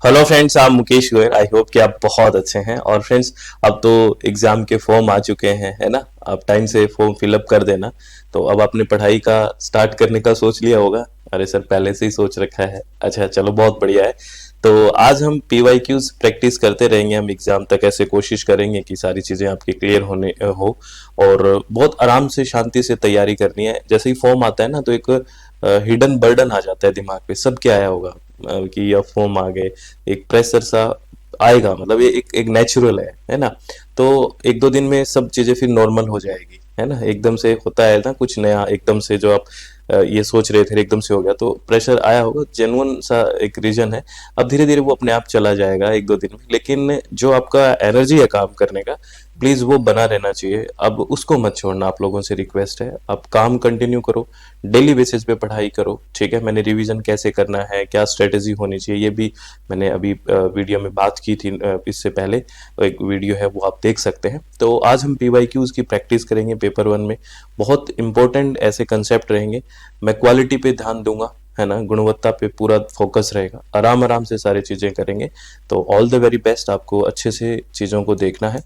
Hello friends, आप Mukesh Goyal. I hope कि आप बहुत अच्छे हैं। और फ्रेंड्स, अब तो एग्जाम के फॉर्म आ चुके हैं, है ना। आप टाइम से फॉर्म फिलअप कर देना। तो अब आपने पढ़ाई का स्टार्ट करने का सोच लिया होगा। अरे सर, पहले से ही सोच रखा है। अच्छा, चलो बहुत बढ़िया है। तो आज हम पीवाईक्यूज प्रैक्टिस करते रहेंगे। हम एग्जाम तक ऐसे कोशिश करेंगे कि सारी चीजें आपकी क्लियर होने हो। और बहुत आराम से शांति से तैयारी करनी है। जैसे ही फॉर्म आता है ना, तो एक हिडन बर्डन आ जाता है दिमाग पे। सबके आया होगा कि यह फॉर्म आ गए, एक प्रेशर सा आएगा। मतलब ये एक नेचुरल है ना। तो एक दो दिन में सब चीजें फिर नॉर्मल हो जाएगी, है ना। एकदम से होता है ना कुछ नया, एकदम से जो आप ये सोच रहे थे एकदम से हो गया, तो प्रेशर आया होगा। जेन्युइन सा एक रीजन है। अब धीरे धीरे वो अपने आप चला जाएगा एक दो दिन में। लेकिन जो आपका एनर्जी है काम करने का, प्लीज वो बना रहना चाहिए। अब उसको मत छोड़ना। आप लोगों से रिक्वेस्ट है, आप काम कंटिन्यू करो, डेली बेसिस पे पढ़ाई करो। ठीक है, मैंने रिवीजन कैसे करना है, क्या स्ट्रेटेजी होनी चाहिए, ये भी मैंने अभी वीडियो में बात की थी। इससे पहले एक वीडियो है, वो आप देख सकते हैं। तो आज हम पीवाईक्यूज की प्रैक्टिस करेंगे पेपर 1 में। बहुत इंपॉर्टेंट ऐसे कंसेप्ट रहेंगे। मैं क्वालिटी पे ध्यान दूंगा, है ना। गुणवत्ता पे पूरा फोकस रहेगा। आराम आराम से सारी चीजें करेंगे। तो ऑल द वेरी बेस्ट। आपको अच्छे से चीजों को देखना है।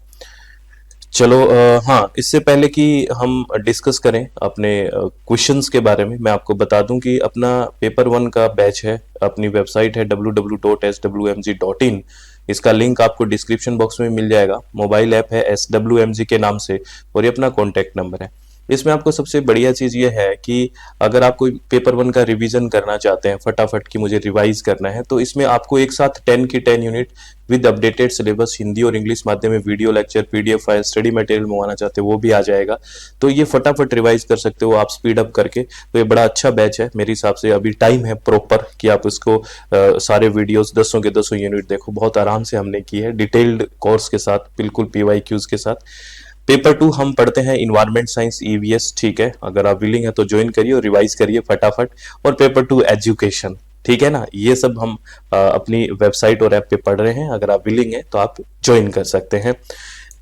चलो, हाँ, इससे पहले कि हम डिस्कस करें अपने क्वेश्चंस के बारे में, मैं आपको बता दूं कि अपना पेपर 1 का बैच है। अपनी वेबसाइट है www.swmg.in। इसका लिंक आपको डिस्क्रिप्शन बॉक्स में मिल जाएगा। मोबाइल ऐप है SWMG के नाम से, और ये अपना कॉन्टैक्ट नंबर है। इसमें आपको सबसे बढ़िया चीज ये है कि अगर आप कोई पेपर 1 का रिवीजन करना चाहते हैं, फटाफट की मुझे रिवाइज करना है, तो इसमें आपको एक साथ 10 की 10 unit with updated syllabus, Hindi और इंग्लिश माध्यम में video lecture, PDF file, study material मंगवाना चाहते हो वो भी आ जाएगा। तो ये फटाफट रिवाइज कर सकते हो आप स्पीड अप करके। तो ये बड़ा अच्छा बैच है मेरे हिसाब से। अभी टाइम है प्रॉपर कि आप इसको सारे वीडियोस दसों के दसों यूनिट देखो। बहुत आराम से हमने की है, डिटेल्ड कोर्स के साथ, बिल्कुल पीवाईक्यूज के साथ। पेपर 2 हम पढ़ते हैं इन्वायरमेंट साइंस ईवीएस। ठीक है, अगर आप विलिंग है तो ज्वाइन करिए और रिवाइज करिए फटाफट। और पेपर 2 एजुकेशन। ठीक है ना, ये सब हम अपनी वेबसाइट और ऐप पे पढ़ रहे हैं। अगर आप विलिंग है तो आप ज्वाइन कर सकते हैं।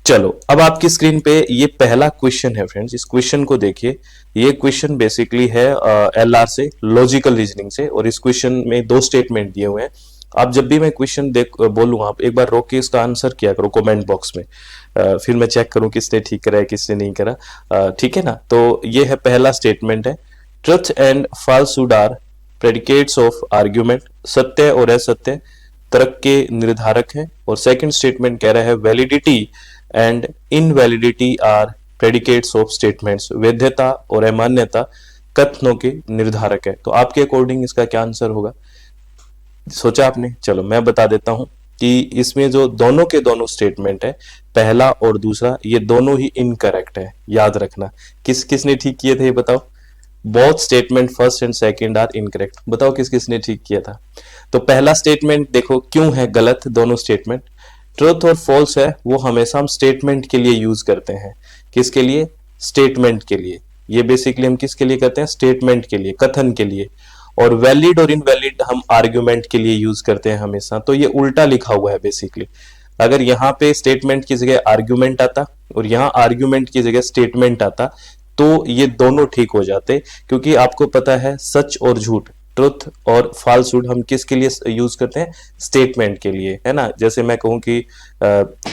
चलो, अब आपकी स्क्रीन पे ये पहला क्वेश्चन है फ्रेंड्स। इस क्वेश्चन को देखिए। ये क्वेश्चन बेसिकली है एलआर से, लॉजिकल रीजनिंग से। और इस क्वेश्चन में दो स्टेटमेंट दिए हुए हैं। आप जब भी मैं क्वेश्चन देख बोलूँ, आप एक बार रोक के इसका आंसर किया करो कमेंट बॉक्स में। फिर मैं चेक करूं किसने ठीक करा है किसने नहीं करा। ठीक है ना। तो ये है पहला स्टेटमेंट है, truth and falsehood are predicates of argument. सत्य और असत्य तर्क के निर्धारक है। और सेकंड स्टेटमेंट कह रहा है, validity and invalidity are predicates of statements. वैधता और अमान्यता कथनों के निर्धारक है। तो आपके अकॉर्डिंग इसका क्या आंसर होगा, सोचा आपने? चलो मैं बता देता हूं कि इसमें जो दोनों के दोनों स्टेटमेंट है, पहला और दूसरा, ये दोनों ही इनकरेक्ट है। याद रखना। किस किसने ठीक किए थे ये बताओ। Both statement first and second are incorrect. बताओ किस किसने ठीक किया था। तो पहला स्टेटमेंट देखो क्यों है गलत। दोनों स्टेटमेंट ट्रुथ और फॉल्स है, वो हमेशा हम स्टेटमेंट के लिए यूज करते हैं। किसके लिए? स्टेटमेंट के लिए। ये बेसिकली हम किसके लिए करते हैं? स्टेटमेंट के लिए, कथन के लिए। और वैलिड और इनवैलिड हम आर्ग्यूमेंट के लिए यूज करते हैं हमेशा। तो ये उल्टा लिखा हुआ है बेसिकली। अगर यहाँ पे स्टेटमेंट की जगह आर्ग्यूमेंट आता और यहाँ आर्ग्यूमेंट की जगह स्टेटमेंट आता, तो ये दोनों ठीक हो जाते। क्योंकि आपको पता है सच और झूठ, ट्रुथ और फॉल्सहुड हम किसके लिए यूज करते हैं? स्टेटमेंट के लिए, है ना। जैसे मैं कहूं कि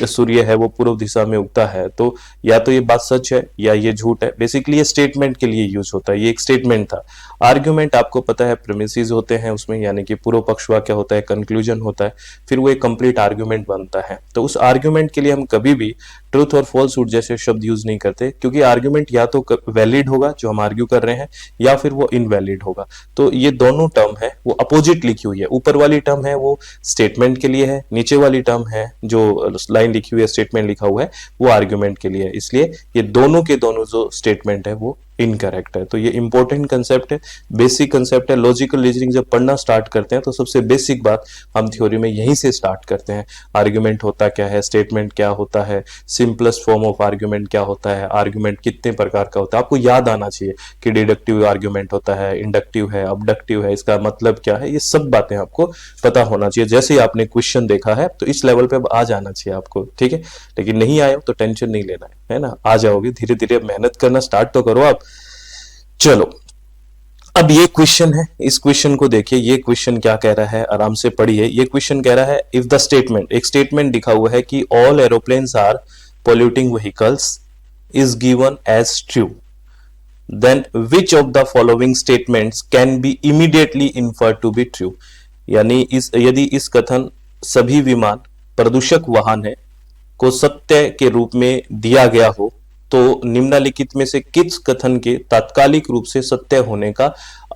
सूर्य है वो पूर्व दिशा में उगता है, तो या तो ये बात सच है या ये झूठ है। बेसिकली ये स्टेटमेंट के लिए यूज होता है। ये एक स्टेटमेंट था। आर्ग्यूमेंट आपको पता है प्रीमिसेस होते हैं उसमें, यानी कि पूर्व पक्ष वाक्य होता है, कंक्लूजन होता है, फिर वो एक कंप्लीट आर्ग्यूमेंट बनता है। तो उस आर्ग्यूमेंट के लिए हम कभी भी ट्रुथ और फॉल्सहुड जैसे शब्द यूज नहीं करते, क्योंकि आर्ग्यूमेंट या तो वैलिड होगा जो हम आर्ग्यू कर रहे हैं, या फिर वो इनवैलिड होगा। तो ये दोनों टर्म है वो अपोजिट लिखी हुई है। ऊपर वाली टर्म है वो स्टेटमेंट के लिए है, नीचे वाली टर्म है जो लाइन लिखी हुई है, स्टेटमेंट लिखा हुआ है, वो आर्ग्यूमेंट के लिए है। इसलिए ये दोनों के दोनों जो स्टेटमेंट है वो इनकरेक्ट है। तो ये इंपॉर्टेंट कंसेप्ट है, बेसिक कंसेप्ट है। लॉजिकल रीजनिंग जब पढ़ना स्टार्ट करते हैं तो सबसे बेसिक बात हम थ्योरी में यहीं से स्टार्ट करते हैं। आर्ग्यूमेंट होता क्या है, स्टेटमेंट क्या होता है, सिंपलेस्ट फॉर्म ऑफ आर्ग्यूमेंट क्या होता है, आर्ग्यूमेंट कितने प्रकार का होता है। आपको याद आना चाहिए कि डिडक्टिव आर्ग्यूमेंट होता है, इंडक्टिव है, अबडक्टिव है, इसका मतलब क्या है, ये सब बातें आपको पता होना चाहिए। जैसे ही आपने क्वेश्चन देखा है तो इस लेवल पे अब आ जाना चाहिए आपको, ठीक है। लेकिन नहीं आए तो टेंशन नहीं लेना है ना। आ जाओगे, धीरे धीरे मेहनत करना स्टार्ट तो करो आप। चलो, अब ये क्वेश्चन है, इस क्वेश्चन को देखिए, ये क्वेश्चन क्या कह रहा है, आराम से पढ़िए। ये क्वेश्चन कह रहा है इफ द स्टेटमेंट, एक स्टेटमेंट दिखा हुआ है कि all aeroplanes are polluting vehicles is given as true, then which of the following statements can be immediately inferred to be true. यानी यदि इस कथन सभी विमान प्रदूषक वाहन है को सत्य के रूप में दिया गया हो, तो निम्नलिखित में से किस कथन के तात्कालिक रूप से सत्य होने का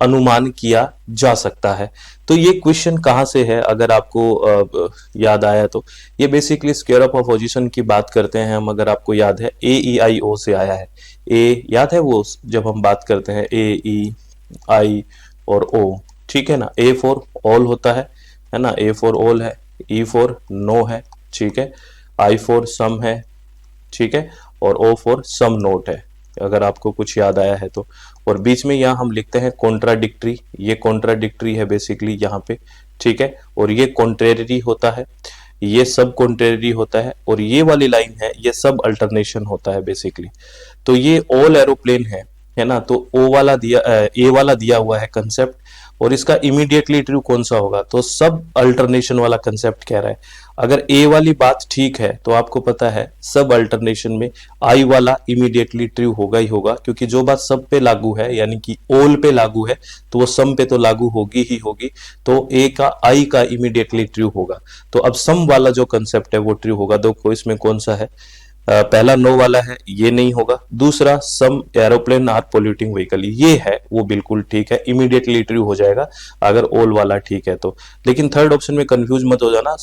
अनुमान किया जा सकता है। तो ये क्वेश्चन कहां से है, अगर आपको याद आया तो ये बेसिकली स्क्वायर ऑफ अपोजिशन की बात करते हैं हम, अगर आपको याद है AEIO से आया है। ए याद है वो जब हम बात करते हैं AEI और O, ठीक है ना। A फॉर ऑल होता है ना, A फॉर ऑल है, E फॉर नो है, ठीक है, I फॉर सम है, ठीक है, और O फॉर सम नोट है, अगर आपको कुछ याद आया है तो। और बीच में यहाँ हम लिखते हैं कॉन्ट्राडिक्टरी, ये कॉन्ट्राडिक्टरी है बेसिकली यहाँ पे, ठीक है, और ये कॉन्ट्रेरी होता है, ये सब कॉन्ट्रेरी होता है, और ये वाली लाइन है ये सब अल्टरनेशन होता है बेसिकली। तो ये ऑल एरोप्लेन है ना, तो ए वाला दिया हुआ है कंसेप्ट, और इसका इमीडिएटली ट्रू कौन सा होगा, तो सब अल्टरनेशन वाला कंसेप्ट कह रहा है। अगर ए वाली बात ठीक है तो आपको पता है सब अल्टरनेशन में आई वाला इमीडिएटली ट्रू होगा ही होगा, क्योंकि जो बात सब पे लागू है यानी कि ऑल पे लागू है तो वो सम पे तो लागू होगी ही होगी, तो ए का आई का इमीडिएटली ट्रू होगा। तो अब सम वाला जो कंसेप्ट है वो ट्रू होगा। देखो इसमें कौन सा है, पहला नो वाला है, ये नहीं होगा। दूसरा सम एरोप्लेन आर पोल्यूटिंग व्हीकल, ये है वो बिल्कुल ठीक है, इमीडिएटली ट्रू हो जाएगा अगर ऑल वाला ठीक है तो। लेकिन थर्ड ऑप्शन में कंफ्यूज मत हो जाना,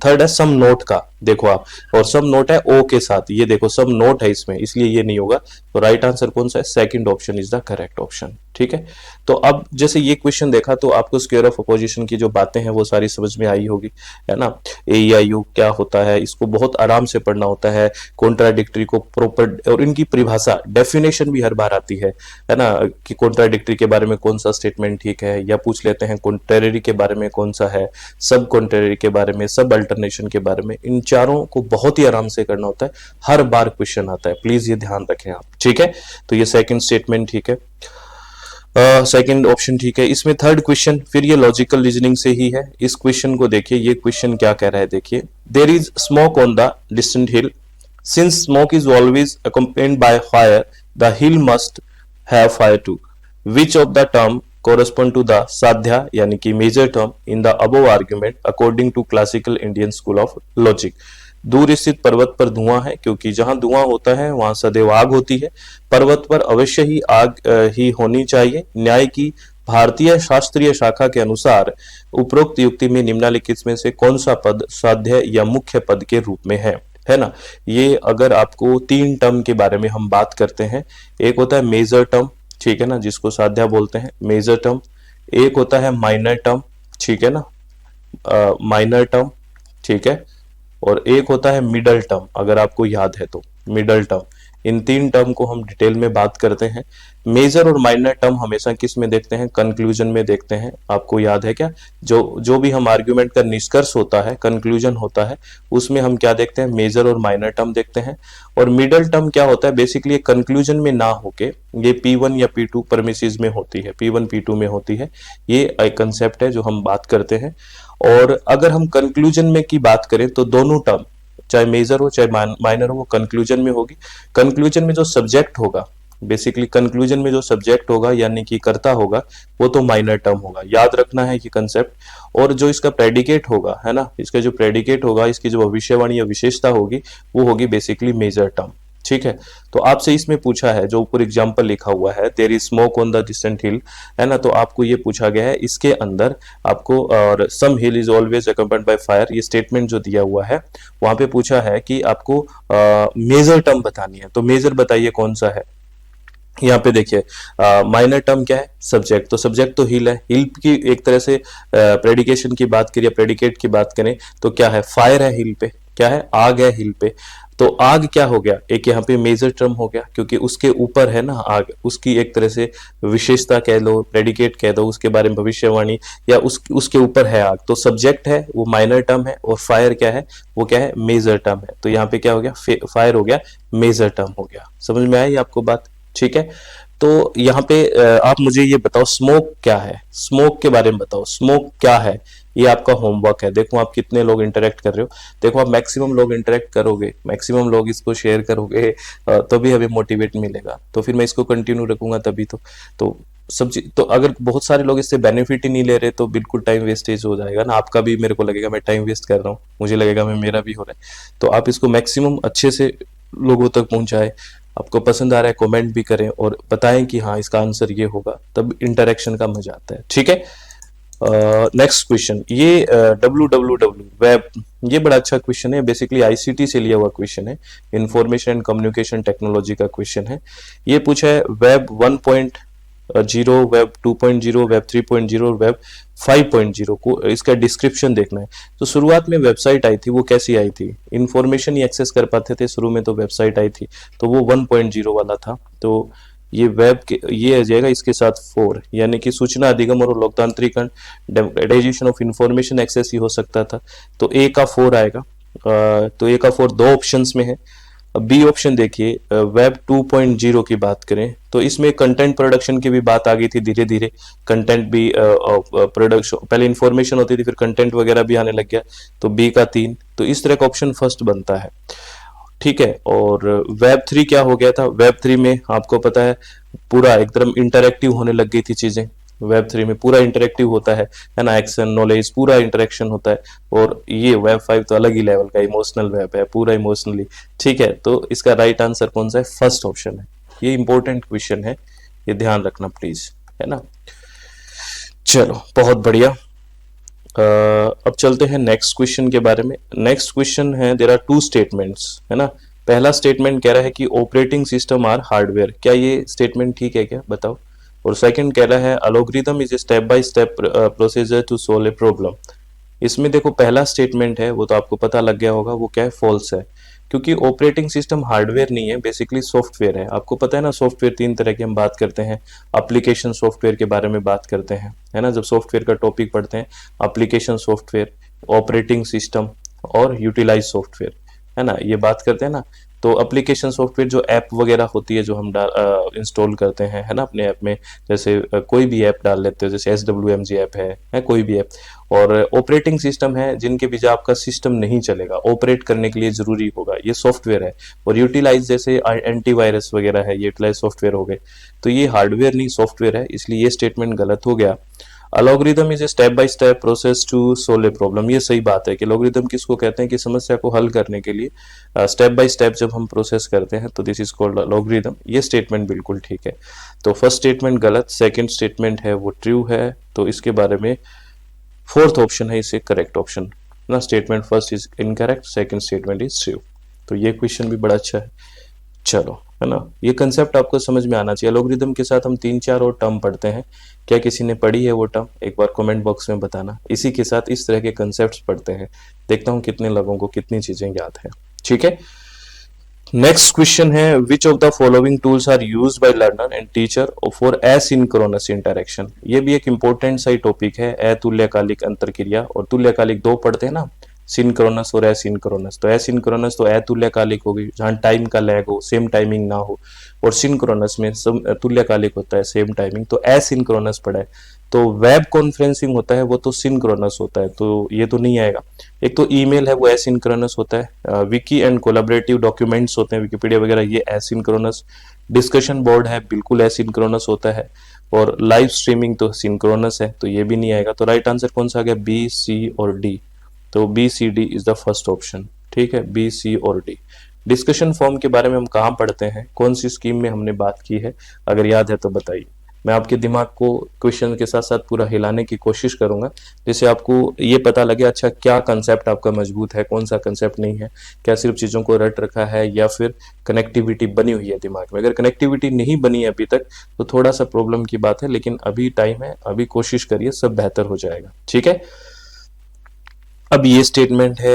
थर्ड है सम नोट का, देखो आप, और सम नोट है ओ के साथ, ये देखो सम नोट है इसमें, इसलिए ये नहीं होगा। तो राइट आंसर कौन सा है, second option is the correct option, ठीक है। तो अब जैसे ये क्वेश्चन देखा तो आपको स्क्वायर ऑफ अपोजिशन की जो बातें हैं वो सारी समझ में आई होगी, है ना। AEIO क्या होता है, इसको बहुत आराम से पढ़ना होता है, कॉन्ट्राडिक्टरी को प्रॉपर, और इनकी परिभाषा डेफिनेशन भी हर बार आती है ना, कि कॉन्ट्राडिक्टरी के बारे में कौन सा स्टेटमेंट ठीक है, या पूछ लेते हैं कॉन्ट्रेरी के बारे में कौन सा है, सब कॉन्ट्रेरी के बारे में, सब अल्टरनेशन के बारे में। इन चारों को बहुत ही आराम से करना होता है, हर बार क्वेश्चन आता है, प्लीज ये ध्यान रखें आप, ठीक है। तो ये सेकंड स्टेटमेंट ठीक है, सेकंड ऑप्शन ठीक है। इसमें थर्ड क्वेश्चन फिर ये लॉजिकल रीजनिंग से ही है। इस क्वेश्चन को देखिए, ये क्वेश्चन क्या कह रहा है, देखिए, there is smoke on the distant hill, since smoke is always accompanied by fire, the hill must have fire too, which of the term correspond to the sadhya यानी कि major term in the above argument according to classical Indian school of logic। दूर स्थित पर्वत पर धुआं है, क्योंकि जहां धुआं होता है वहां सदैव आग होती है, पर्वत पर अवश्य ही आग ही होनी चाहिए। न्याय की भारतीय शास्त्रीय शाखा के अनुसार उपरोक्त युक्ति में निम्नलिखित में से कौन सा पद साध्य या मुख्य पद के रूप में है ना। ये अगर आपको तीन टर्म के बारे में हम बात करते हैं, एक होता है मेजर टर्म, ठीक है ना, जिसको साध्या बोलते हैं, मेजर टर्म। एक होता है माइनर टर्म, ठीक है ना, माइनर टर्म, ठीक है, और एक होता है मिडल टर्म, अगर आपको याद है तो मिडल टर्म। इन तीन टर्म को हम डिटेल में बात करते हैं। मेजर और माइनर टर्म हमेशा किस में देखते हैं, कंक्लूजन में देखते हैं। आपको याद है क्या, जो भी हम आर्ग्यूमेंट का निष्कर्ष होता है, कंक्लूजन होता है, उसमें हम क्या देखते हैं, मेजर और माइनर टर्म देखते हैं। और मिडल टर्म क्या होता है, बेसिकली कंक्लूजन में ना होके ये P1 या P2 परमिसेस में होती है, P1 P2 में होती है। ये एक कंसेप्ट है जो हम बात करते हैं। और अगर हम कंक्लूजन में की बात करें तो दोनों टर्म, चाहे मेजर हो चाहे माइनर हो, वो कंक्लूजन में होगी। कंक्लूजन में जो सब्जेक्ट होगा, बेसिकली कंक्लूजन में जो सब्जेक्ट होगा यानी कि कर्ता होगा, वो तो माइनर टर्म होगा, याद रखना है ये कंसेप्ट। और जो इसका प्रेडिकेट होगा, है ना, इसका जो प्रेडिकेट होगा, इसकी जो भविष्यवाणी या विशेषता होगी, वो होगी बेसिकली मेजर टर्म, ठीक है। तो आपसे इसमें पूछा है, जो ऊपर एग्जाम्पल लिखा हुआ है, there is smoke on the distant hill, है ना, तो आपको ये पूछा गया है, इसके अंदर आपको, और some hill is always accompanied by fire, ये स्टेटमेंट जो दिया हुआ है वहां पे पूछा है कि आपको मेजर टर्म बतानी है। तो मेजर बताइए कौन सा है। यहाँ पे देखिए, माइनर टर्म क्या है, सब्जेक्ट, तो सब्जेक्ट तो हिल है। हिल की एक तरह से प्रेडिकेशन की बात करें, प्रेडिकेट की बात करें तो क्या है, फायर है हिल पे, क्या है, आग है हिल पे। तो आग क्या हो गया, एक यहाँ पे मेजर टर्म हो गया, क्योंकि उसके ऊपर है ना आग, उसकी एक तरह से विशेषता कह लो, प्रेडिकेट कह दो, उसके बारे में भविष्यवाणी, या उसके ऊपर है आग। तो सब्जेक्ट है वो माइनर टर्म है, और फायर क्या है, वो क्या है, मेजर टर्म है। तो यहाँ पे क्या हो गया, फायर हो गया, मेजर टर्म हो गया। समझ में आई आपको बात, ठीक है। तो यहाँ पे आप मुझे ये बताओ स्मोक क्या है, स्मोक के बारे में बताओ, स्मोक क्या है। ये आपका होमवर्क है। देखो आप कितने लोग इंटरेक्ट कर रहे हो। देखो आप मैक्सिमम लोग इंटरेक्ट करोगे, मैक्सिमम लोग इसको शेयर करोगे, तभी हमें मोटिवेट मिलेगा। तो फिर मैं इसको कंटिन्यू रखूंगा तभी तो सब चीज। तो अगर बहुत सारे लोग इससे बेनिफिट ही नहीं ले रहे तो बिल्कुल टाइम वेस्टेज हो जाएगा ना आपका भी। मेरे को लगेगा मैं टाइम वेस्ट कर रहा हूँ, मुझे लगेगा मैं मेरा भी हो रहा है। तो आप इसको मैक्सिमम अच्छे से लोगों तक पहुंचाएं। आपको पसंद आ रहा है कमेंट भी करें और बताएं कि हाँ इसका आंसर ये होगा, तब इंटरेक्शन का मजा आता है। ठीक है। नेक्स्ट क्वेश्चन, ये www वेब, ये बड़ा अच्छा क्वेश्चन है। बेसिकली आईसीटी से लिया हुआ क्वेश्चन है, इंफॉर्मेशन एंड कम्युनिकेशन टेक्नोलॉजी का क्वेश्चन है। ये पूछा है वेब 1.0, वेब 2.0, वेब 3.0 और वेब 5.0 को इसका डिस्क्रिप्शन देखना है। तो शुरुआत में वेबसाइट आई थी, वो कैसी आई थी, इंफॉर्मेशन ही एक्सेस कर पाते थे शुरू में, तो वेबसाइट आई थी तो वो 1.0 वाला था। तो ये वेब के ये आ जाएगा इसके साथ 4, यानी कि सूचना अधिगम और लोकतांत्रिकरण, डेमोक्रेटाइजेशन ऑफ इंफॉर्मेशन एक्सेस ही हो सकता था। तो ए का 4 आएगा। तो ए का 4 दो ऑप्शंस में है। बी ऑप्शन देखिए, वेब 2.0 की बात करें तो इसमें कंटेंट प्रोडक्शन की भी बात आ गई थी धीरे धीरे। कंटेंट भी प्रोडक्शन, पहले इंफॉर्मेशन होती थी फिर कंटेंट वगैरह भी आने लग गया। तो बी का 3, तो इस तरह का ऑप्शन फर्स्ट बनता है। ठीक है। और वेब 3 क्या हो गया था, वेब 3 में आपको पता है पूरा एकदम इंटरेक्टिव होने लग गई थी चीजें। वेब 3 में पूरा इंटरेक्टिव होता है ना, एक्शन नॉलेज पूरा इंटरेक्शन होता है। और ये वेब 5 तो अलग ही लेवल का इमोशनल वेब है, पूरा इमोशनली। ठीक है। तो इसका राइट आंसर कौन सा है, फर्स्ट ऑप्शन है। ये इंपॉर्टेंट क्वेश्चन है, ये ध्यान रखना प्लीज, है ना। चलो बहुत बढ़िया। अब चलते हैं नेक्स्ट क्वेश्चन के बारे में। नेक्स्ट क्वेश्चन है, देयर आर 2 स्टेटमेंट्स, है ना। पहला स्टेटमेंट कह रहा है कि ऑपरेटिंग सिस्टम आर हार्डवेयर, क्या ये स्टेटमेंट ठीक है क्या, बताओ। और सेकंड कह रहा है algorithm is a step by step procedure to solve a problem. इसमें देखो पहला स्टेटमेंट है वो तो आपको पता लग गया होगा, वो क्या है, फॉल्स है। क्योंकि ऑपरेटिंग सिस्टम हार्डवेयर नहीं है, बेसिकली सॉफ्टवेयर है। आपको पता है ना सॉफ्टवेयर 3 तरह के हम बात करते हैं। एप्लीकेशन सॉफ्टवेयर के बारे में बात करते हैं, है ना, जब सॉफ्टवेयर का टॉपिक पढ़ते हैं। एप्लीकेशन सॉफ्टवेयर, ऑपरेटिंग सिस्टम और यूटिलाइज सॉफ्टवेयर, है ना, ये बात करते हैं ना। तो एप्लीकेशन सॉफ्टवेयर जो ऐप वगैरह होती है जो हम इंस्टॉल करते हैं, है ना, अपने ऐप में। जैसे कोई भी ऐप डाल लेते हो, जैसे SWMG ऐप है कोई भी ऐप। और ऑपरेटिंग सिस्टम है जिनके बिना आपका सिस्टम नहीं चलेगा, ऑपरेट करने के लिए जरूरी होगा, ये सॉफ्टवेयर है। और यूटिलाइज जैसे एंटीवायरस वगैरह है, ये यूटिलाइज सॉफ्टवेयर हो गए। तो ये हार्डवेयर नहीं सॉफ्टवेयर है, इसलिए ये स्टेटमेंट गलत हो गया। Algorithm is a step by step process to solve a problem, ये सही बात है कि लॉग्रिदम किसको कहते हैं कि समस्या को हल करने के लिए स्टेप बाय स्टेप जब हम प्रोसेस करते हैं तो दिस इज कॉल्ड लॉग्रिदम। ये स्टेटमेंट बिल्कुल ठीक है। तो फर्स्ट स्टेटमेंट गलत, सेकंड स्टेटमेंट है वो ट्रू है। तो इसके बारे में फोर्थ ऑप्शन है इसे करेक्ट ऑप्शन ना। Statement first is incorrect, second statement is true. तो ये क्वेश्चन भी बड़ा अच्छा है। चलो, है ना, ये कंसेप्ट आपको समझ में आना चाहिए। एल्गोरिथम के साथ हम 3-4 और टर्म पढ़ते हैं, क्या किसी ने पढ़ी है वो टर्म, एक बार कमेंट बॉक्स में बताना। इसी के साथ इस तरह के कंसेप्ट्स पढ़ते हैं, देखता हूं कितने लोगों को कितनी चीजें याद है। ठीक है। नेक्स्ट क्वेश्चन है, which of the following tools are used by learner and teacher for asynchronous interaction. ये भी एक इंपॉर्टेंट सा टॉपिक है, अतुल्यकालिक अंतरक्रिया। और तुल्यकालिक दो पढ़ते हैं ना, सिंक्रोनस और एसिंक्रोनस। तो एसिंक्रोनस तो अतुल्यकालिक होगी, जहां टाइम का लैग हो, सेम टाइमिंग ना हो। और सिंक्रोनस में तुल्यकालिक होता है, सेम टाइमिंग। तो एसिंक्रोनस पढ़ा है। तो वेब कॉन्फ्रेंसिंग होता है वो तो सिंक्रोनस होता है, तो ये तो नहीं आएगा। एक तो ईमेल है वो एसिंक्रोनस होता है। विकी एंड कोलैबोरेटिव डॉक्यूमेंट्स होते हैं, विकिपीडिया वगैरह, ये एसिंक्रोनस। डिस्कशन बोर्ड है, बिल्कुल एसिंक्रोनस होता है। और लाइव स्ट्रीमिंग तो सिंक्रोनस है, तो ये भी नहीं आएगा। तो राइट आंसर कौन सा आ गया, बी, सी और डी। तो B, C, D is the first option. ठीक है, बी, सी और डी। डिस्कशन फॉर्म के बारे में हम कहाँ पढ़ते हैं, कौन सी स्कीम में हमने बात की है, अगर याद है तो बताइए। मैं आपके दिमाग को क्वेश्चन के साथ साथ पूरा हिलाने की कोशिश करूंगा, जिससे आपको ये पता लगे अच्छा क्या कंसेप्ट आपका मजबूत है, कौन सा कंसेप्ट नहीं है, क्या सिर्फ चीज़ों को रट रखा है या फिर कनेक्टिविटी बनी हुई है दिमाग में। अगर कनेक्टिविटी नहीं बनी है अभी तक तो थोड़ा सा प्रॉब्लम की बात है, लेकिन अभी टाइम है, अभी कोशिश करिए, सब बेहतर हो जाएगा। ठीक है। अब ये स्टेटमेंट है,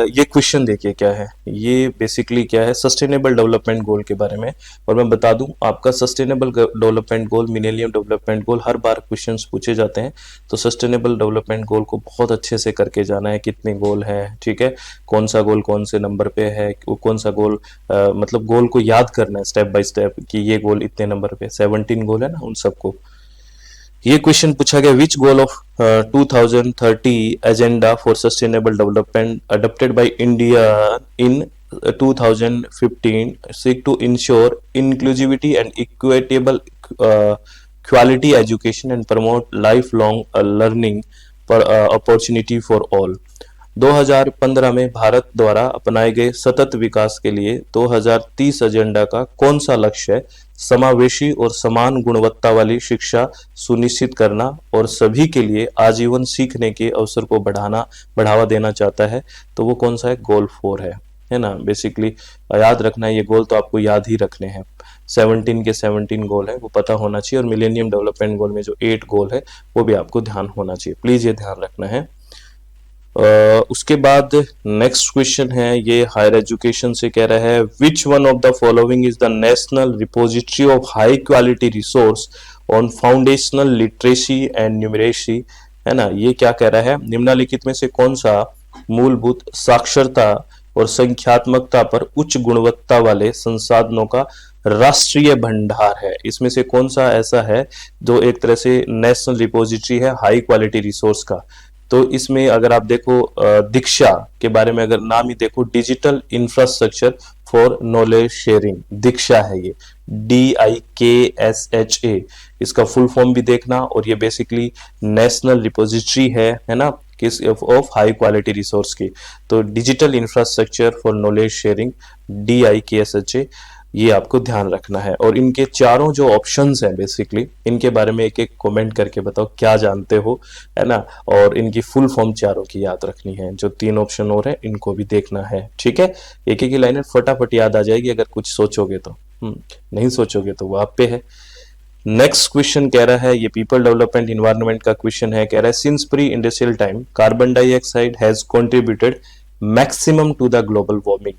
ये क्वेश्चन देखिए क्या है, ये बेसिकली क्या है, सस्टेनेबल डेवलपमेंट गोल के बारे में। और मैं बता दूं आपका sustainable development goal, millennium development goal हर बार क्वेश्चंस पूछे जाते हैं। तो सस्टेनेबल डेवलपमेंट गोल को बहुत अच्छे से करके जाना है, कितने गोल है, ठीक है, कौन सा गोल कौन से नंबर पे है, कौन सा गोल, मतलब गोल को याद करना है स्टेप बाय स्टेप कि ये गोल इतने नंबर पे, 17 गोल है ना उन सबको। ये क्वेश्चन पूछा गया, which goal of 2030 agenda for sustainable development adopted by India in 2015 seek to ensure inclusivity and equitable quality education and promote lifelong learning for opportunity for all। 2015 में भारत द्वारा अपनाए गए सतत विकास के लिए 2030 एजेंडा का कौन सा लक्ष्य है समावेशी और समान गुणवत्ता वाली शिक्षा सुनिश्चित करना और सभी के लिए आजीवन सीखने के अवसर को बढ़ावा देना चाहता है। तो वो कौन सा है, गोल 4 है ना। बेसिकली याद रखना है, ये गोल तो आपको याद ही रखने हैं। 17 के 17 गोल है वो पता होना चाहिए, और मिलेनियम डेवलपमेंट गोल में जो 8 गोल है वो भी आपको ध्यान होना चाहिए, प्लीज ये ध्यान रखना है। उसके बाद नेक्स्ट क्वेश्चन है, ये हायर एजुकेशन से कह रहा है, which one of the following is the national repository of high quality resource on foundational literacy and numeracy, है ना। ये क्या कह रहा है, निम्नलिखित में से कौन सा मूलभूत साक्षरता और संख्यात्मकता पर उच्च गुणवत्ता वाले संसाधनों का राष्ट्रीय भंडार है। इसमें से कौन सा ऐसा है जो एक तरह से नेशनल रिपोजिटरी है हाई क्वालिटी रिसोर्स का। तो इसमें अगर आप देखो दीक्षा के बारे में अगर नाम ही देखो, digital infrastructure for knowledge sharing, Diksha है ये, DIKSHA, इसका फुल फॉर्म भी देखना। और ये बेसिकली नेशनल रिपोजिटरी है ना, किस ऑफ हाई क्वालिटी रिसोर्स की। तो digital infrastructure for knowledge sharing, DIKSHA, ये आपको ध्यान रखना है। और इनके चारों जो ऑप्शंस हैं बेसिकली, इनके बारे में एक एक कमेंट करके बताओ क्या जानते हो, है ना। और इनकी फुल फॉर्म चारों की याद रखनी है, जो 3 ऑप्शन और है इनको भी देखना है, ठीक है। एक एक लाइन फटाफट याद आ जाएगी अगर कुछ सोचोगे तो, नहीं सोचोगे तो वो आप पे है। नेक्स्ट क्वेश्चन कह रहा है, ये पीपल डेवलपमेंट इन्वायरमेंट का क्वेश्चन है, कह रहा है since pre industrial time carbon dioxide has contributed maximum to the global warming.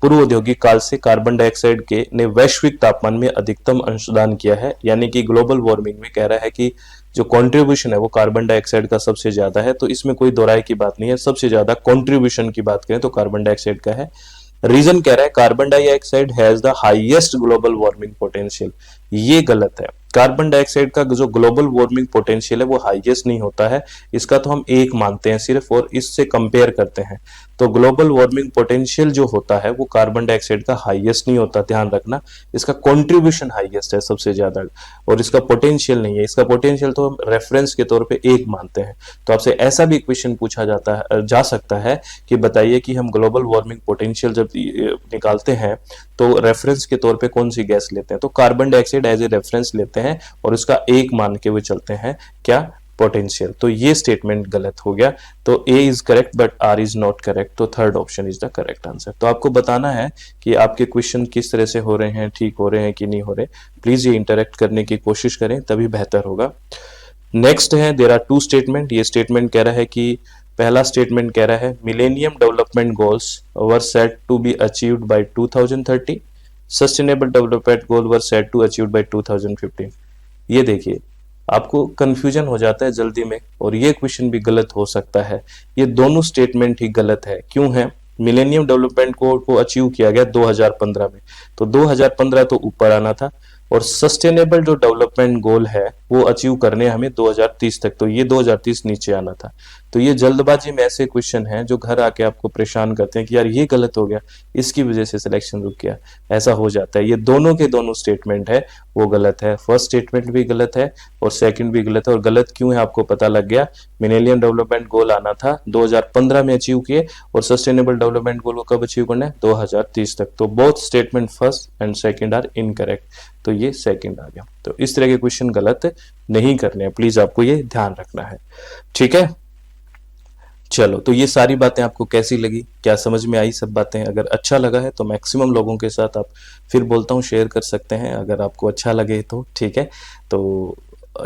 पूर्व औद्योगिक काल से कार्बन डाइऑक्साइड के ने वैश्विक तापमान में अधिकतम अंशदान किया है, यानी कि ग्लोबल वार्मिंग में कह रहा है कि जो कंट्रीब्यूशन है वो कार्बन डाइऑक्साइड का सबसे ज्यादा है। तो इसमें कोई दोहराई की बात नहीं है, सबसे ज्यादा कंट्रीब्यूशन की बात करें तो कार्बन डाइऑक्साइड का है। रीजन कह रहा है carbon dioxide has the highest global warming potential, ये गलत है। कार्बन डाइऑक्साइड का जो ग्लोबल वार्मिंग पोटेंशियल है वो हाईएस्ट नहीं होता है, इसका तो हम 1 मानते हैं सिर्फ और इससे कंपेयर करते हैं। तो ग्लोबल वार्मिंग पोटेंशियल जो होता है वो कार्बन डाइऑक्साइड का हाईएस्ट नहीं होता, ध्यान रखना। इसका कंट्रीब्यूशन हाईएस्ट है सबसे ज्यादा, और इसका पोटेंशियल नहीं है। इसका पोटेंशियल तो हम रेफरेंस के तौर पे 1 मानते हैं। तो आपसे ऐसा भी क्वेश्चन पूछा जा सकता है कि बताइए कि हम ग्लोबल वार्मिंग पोटेंशियल जब निकालते हैं तो रेफरेंस के तौर पे कौन सी गैस लेते हैं, तो carbon dioxide as a reference लेते हैं और उसका 1 मान के वो चलते हैं, क्या, पोटेंशियल। तो ये स्टेटमेंट गलत हो गया। तो A is correct but R is not correct, तो third option is the correct answer. तो आपको बताना है कि आपके क्वेश्चन किस तरह से हो रहे हैं, ठीक हो रहे हैं कि नहीं हो रहे। प्लीज ये इंटरेक्ट करने की कोशिश करें, तभी बेहतर होगा। नेक्स्ट है, देयर आर 2 स्टेटमेंट। ये स्टेटमेंट कह रहा है कि पहला स्टेटमेंट कह रहा है millennium development goals were set to be achieved by 2030, sustainable development goal were set to achieved by 2015। ये देखिए आपको कंफ्यूजन हो जाता है जल्दी में, और ये क्वेश्चन भी गलत हो सकता है। ये दोनों स्टेटमेंट ही गलत है। क्यों है, मिलेनियम डेवलपमेंट गोल को अचीव किया गया 2015 में, तो 2015 तो ऊपर आना था, और सस्टेनेबल जो डेवलपमेंट गोल है वो अचीव करने हमें 2030 तक, तो ये 2030 नीचे आना था। तो ये जल्दबाजी में ऐसे क्वेश्चन हैं जो घर आके आपको परेशान करते हैं कि यार ये गलत हो गया, इसकी वजह से सिलेक्शन रुक गया, ऐसा हो जाता है। ये दोनों के दोनों स्टेटमेंट है वो गलत है, फर्स्ट स्टेटमेंट भी गलत है और सेकंड भी गलत है। और गलत क्यों है आपको पता लग गया, मिलेनियम डेवलपमेंट गोल आना था 2015 में अचीव किए, और सस्टेनेबल डेवलपमेंट गोल को कब अचीव करना है, 2030 तक। तो both statement first and second are incorrect, तो ये सेकंड आ गया। तो इस तरह के क्वेश्चन गलत नहीं करने हैं, प्लीज आपको ये ध्यान रखना है, ठीक है। चलो, तो ये सारी बातें आपको कैसी लगी, क्या समझ में आई सब बातें? अगर अच्छा लगा है तो मैक्सिमम लोगों के साथ आप, फिर बोलता हूँ, शेयर कर सकते हैं, अगर आपको अच्छा लगे तो, ठीक है। तो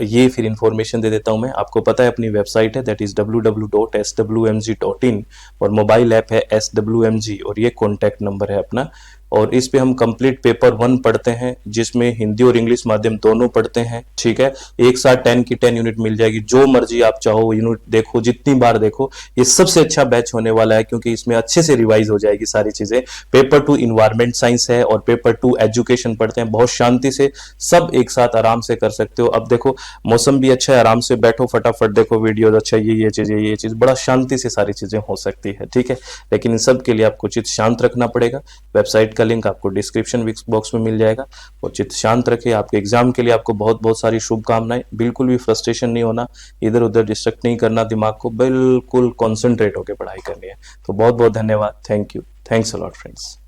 ये फिर इंफॉर्मेशन दे देता हूं मैं। आपको पता है अपनी वेबसाइट है, दैट इज www.swmg.in, और मोबाइल ऐप है SWMG, और ये कॉन्टैक्ट नंबर है अपना। और इस पे हम कंप्लीट पेपर 1 पढ़ते हैं, जिसमें हिंदी और इंग्लिश माध्यम दोनों पढ़ते हैं, ठीक है। एक साथ 10 की 10 यूनिट मिल जाएगी, जो मर्जी आप चाहो यूनिट देखो, जितनी बार देखो। ये सबसे अच्छा बैच होने वाला है, क्योंकि इसमें अच्छे से रिवाइज हो जाएगी सारी चीजें। पेपर 2 इन्वायरमेंट साइंस है और पेपर 2 एजुकेशन पढ़ते हैं, बहुत शांति से सब एक साथ आराम से कर सकते हो। अब देखो मौसम भी अच्छा है, आराम से बैठो, फटाफट देखो वीडियो, अच्छा ये चीज, ये चीज, बड़ा शांति से सारी चीजें हो सकती है, ठीक है। लेकिन इन सब के लिए आपको चित्त शांत रखना पड़ेगा। वेबसाइट का लिंक आपको डिस्क्रिप्शन बॉक्स में मिल जाएगा। और चित्त शांत रखिए। आपके एग्जाम के लिए आपको बहुत बहुत सारी शुभकामनाएं। बिल्कुल भी फ्रस्ट्रेशन नहीं होना, इधर उधर डिस्ट्रैक्ट नहीं करना दिमाग को, बिल्कुल कॉन्सेंट्रेट होकर पढ़ाई करनी है। तो बहुत बहुत धन्यवाद। Thank you. Thanks a lot friends.